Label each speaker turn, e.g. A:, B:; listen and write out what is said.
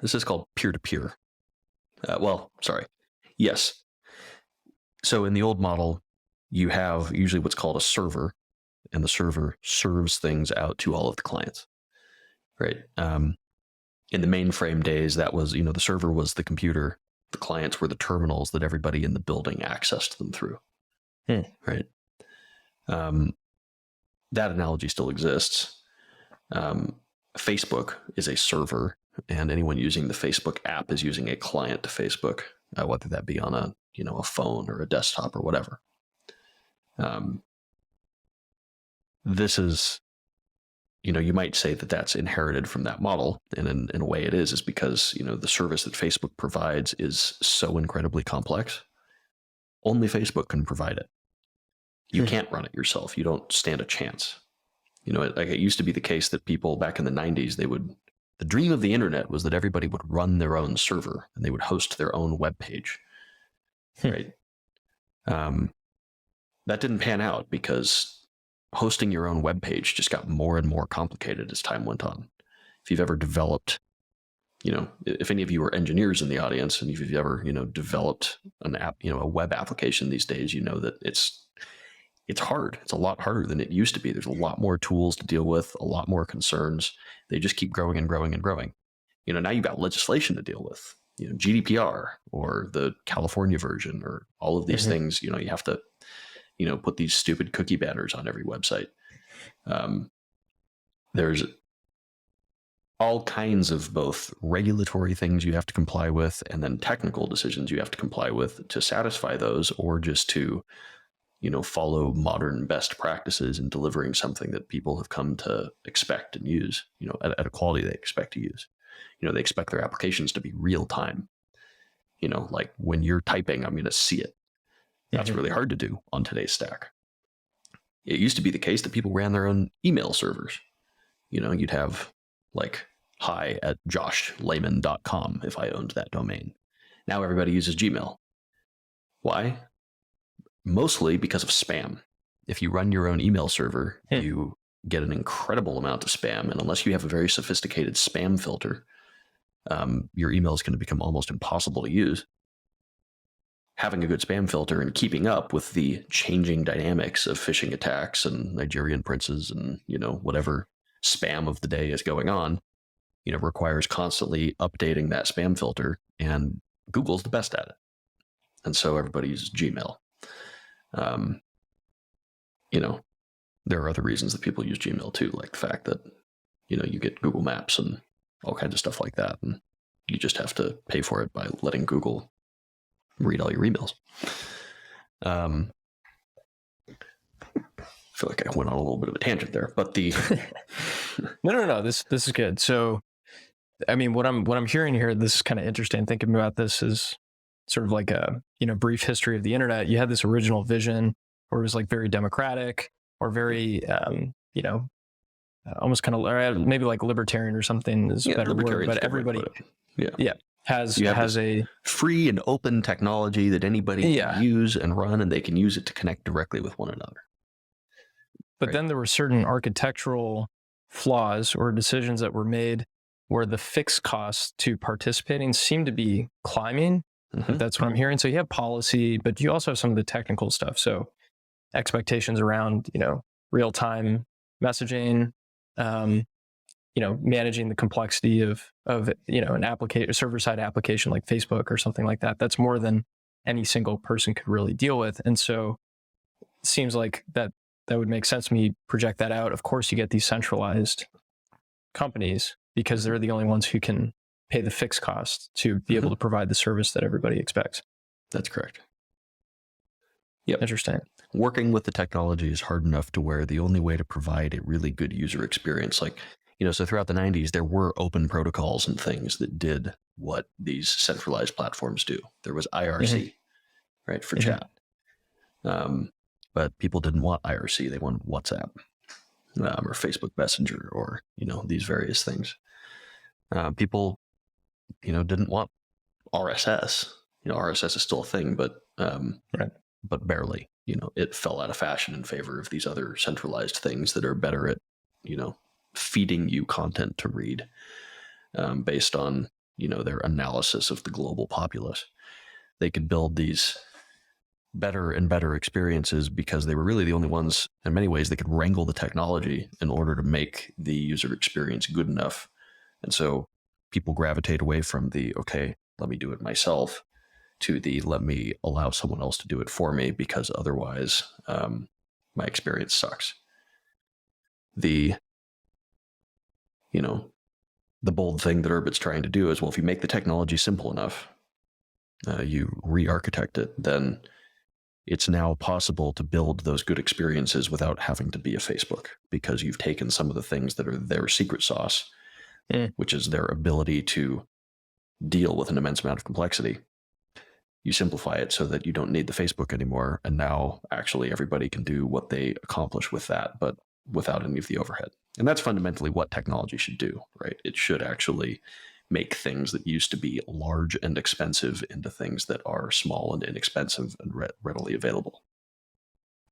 A: This is called peer-to-peer. Sorry. Yes. So in the old model, you have usually what's called a server, and the server serves things out to all of the clients, right? In the mainframe days, that was, the server was the computer. The clients were the terminals that everybody in the building accessed them through, right? That analogy still exists. Facebook is a server, and anyone using the Facebook app is using a client to Facebook, whether that be on a phone or a desktop or whatever. This is, you might say that that's inherited from that model, and in a way it is because the service that Facebook provides is so incredibly complex. Only Facebook can provide it. You can't run it yourself. You don't stand a chance. It used to be the case that people back in the 90s, the dream of the internet was that everybody would run their own server and they would host their own web page, right? That didn't pan out because hosting your own web page just got more and more complicated as time went on. If you've ever developed, if any of you are engineers in the audience, and if you've ever, developed an app, a web application these days, you know that it's hard. It's a lot harder than it used to be. There's a lot more tools to deal with, a lot more concerns. They just keep growing and growing and growing. Now you've got legislation to deal with, GDPR or the California version or all of these things. You have to, put these stupid cookie banners on every website. There's all kinds of both regulatory things you have to comply with and then technical decisions you have to comply with to satisfy those, or just to follow modern best practices in delivering something that people have come to expect and use, at a quality they expect to use. They expect their applications to be real time. Like when you're typing, I'm going to see it. That's really hard to do on today's stack. It used to be the case that people ran their own email servers. You'd have like hi@joshlehman.com if I owned that domain. Now everybody uses Gmail. Why? Mostly because of spam. If you run your own email server, you get an incredible amount of spam. And unless you have a very sophisticated spam filter, your email is going to become almost impossible to use. Having a good spam filter and keeping up with the changing dynamics of phishing attacks and Nigerian princes and, whatever spam of the day is going on, requires constantly updating that spam filter, and Google's the best at it. And so everybody uses Gmail. There are other reasons that people use Gmail too, like the fact that, you get Google Maps and all kinds of stuff like that. And you just have to pay for it by letting Google read all your emails. I feel like I went on a little bit of a tangent there, but
B: No. This is good. So, I mean, what I'm hearing here, this is kind of interesting. Thinking about this is sort of like a, brief history of the internet. You had this original vision where it was like very democratic or very, almost kind of maybe like libertarian or something is a better word, but everybody, has a
A: free and open technology that anybody can use and run, and they can use it to connect directly with one another.
B: But then there were certain architectural flaws or decisions that were made where the fixed costs to participating seem to be climbing. That's what I'm hearing. So you have policy, but you also have some of the technical stuff. So expectations around, real-time messaging, managing the complexity of an application, server-side application like Facebook or something like that. That's more than any single person could really deal with. And so it seems like that would make sense to me. Project that out. Of course, you get these centralized companies because they're the only ones who can pay the fixed cost to be able to provide the service that everybody expects.
A: That's correct. Yep.
B: Interesting.
A: Working with the technology is hard enough to where the only way to provide a really good user experience, like, so throughout the 90s, there were open protocols and things that did what these centralized platforms do. There was IRC, right, for chat. But people didn't want IRC. They wanted WhatsApp or Facebook Messenger or, these various things. People, didn't want RSS. RSS is still a thing, but barely. It fell out of fashion in favor of these other centralized things that are better at, feeding you content to read based on, their analysis of the global populace. They could build these better and better experiences because they were really the only ones, in many ways, that could wrangle the technology in order to make the user experience good enough. And so people gravitate away from the, okay, let me do it myself, to the, let me allow someone else to do it for me, because otherwise my experience sucks. The bold thing that Urbit's trying to do is, well, if you make the technology simple enough, you re-architect it, then it's now possible to build those good experiences without having to be a Facebook, because you've taken some of the things that are their secret sauce, which is their ability to deal with an immense amount of complexity. You simplify it so that you don't need the Facebook anymore. And now actually everybody can do what they accomplish with that, but without any of the overhead. And that's fundamentally what technology should do, right? It should actually make things that used to be large and expensive into things that are small and inexpensive and readily available.